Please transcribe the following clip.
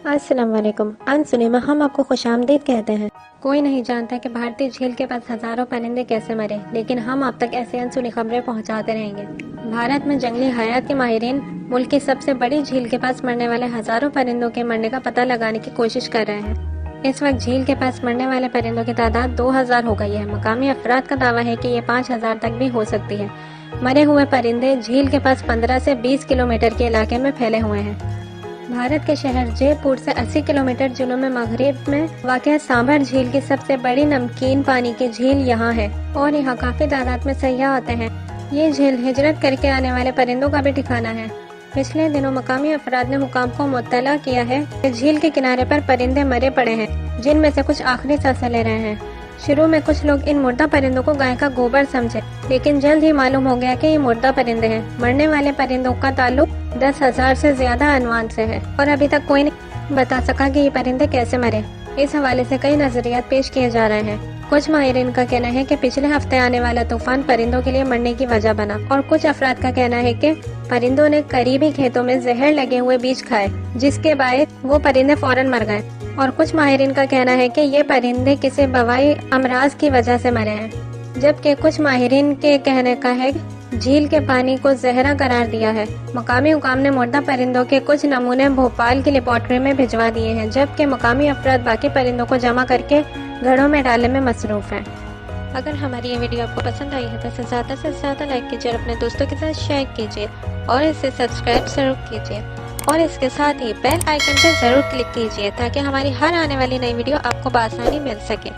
अस्सलाम वालेकुम। अनसुने में हम आपको खुशामदीद कहते हैं। कोई नहीं जानता कि भारतीय झील के पास हजारों परिंदे कैसे मरे, लेकिन हम आप तक ऐसे अनसुनी खबरें पहुंचाते रहेंगे। भारत में जंगली हयात के माहिरीन मुल्क की सबसे बड़ी झील के पास मरने वाले हजारों परिंदों के मरने का पता लगाने की कोशिश कर रहे हैं। इस वक्त झील के पास मरने वाले परिंदों की तादाद 2000 हो गई है। मकामी अफराद का दावा है कि ये 5000 तक भी हो सकती है। मरे हुए परिंदे झील के पास 15 से 20 किलोमीटर के इलाके में फैले हुए हैं। भारत के शहर जयपुर से 80 किलोमीटर जुनूब में मगरिब में वाक़ सांभर झील की सबसे बड़ी नमकीन पानी की झील यहाँ है और यहाँ काफी तादाद में सैयाह आते हैं। ये झील हिजरत करके आने वाले परिंदों का भी ठिकाना है। पिछले दिनों मकामी अफराद ने हुकाम को मुत्तला किया है कि झील के किनारे पर परिंदे मरे पड़े हैं, जिनमें से कुछ आखिरी सांसें ले रहे हैं। शुरू में कुछ लोग इन मुर्दा परिंदों को गाय का गोबर समझे, लेकिन जल्द ही मालूम हो गया कि ये मुर्दा परिंदे हैं। मरने वाले परिंदों का ताल्लुक 10,000 से ज्यादा अनवान से है और अभी तक कोई नहीं बता सका कि ये परिंदे कैसे मरे। इस हवाले से कई नजरियात पेश किए जा रहे हैं। कुछ माहिरीन का कहना है कि पिछले हफ्ते आने वाला तूफान परिंदों के लिए मरने की वजह बना, और कुछ अफराद का कहना है कि परिंदों ने करीबी खेतों में जहर लगे हुए बीज खाए, जिसके बायस वो परिंदे फौरन मर गए। और कुछ माहिरीन का कहना है कि ये परिंदे किसी वबाई अमराज की वजह से मरे हैं, जबकि कुछ माहिरीन के कहने का है झील के पानी को जहरा करार दिया है। मकामी हुकाम ने मुर्दा परिंदों के कुछ नमूने भोपाल की लेबोरेटरी में भिजवा दिए हैं, जबकि मकामी अफराद बाकी परिंदों को जमा करके घड़ों में डालने में मसरूफ हैं। अगर हमारी ये वीडियो आपको पसंद आई है तो इसे ज़्यादा से ज़्यादा लाइक कीजिए और अपने दोस्तों के साथ शेयर कीजिए और इसे सब्सक्राइब जरूर कीजिए और इसके साथ ही बेल आइकन पर ज़रूर क्लिक कीजिए ताकि हमारी हर आने वाली नई वीडियो आपको बआसानी मिल सके।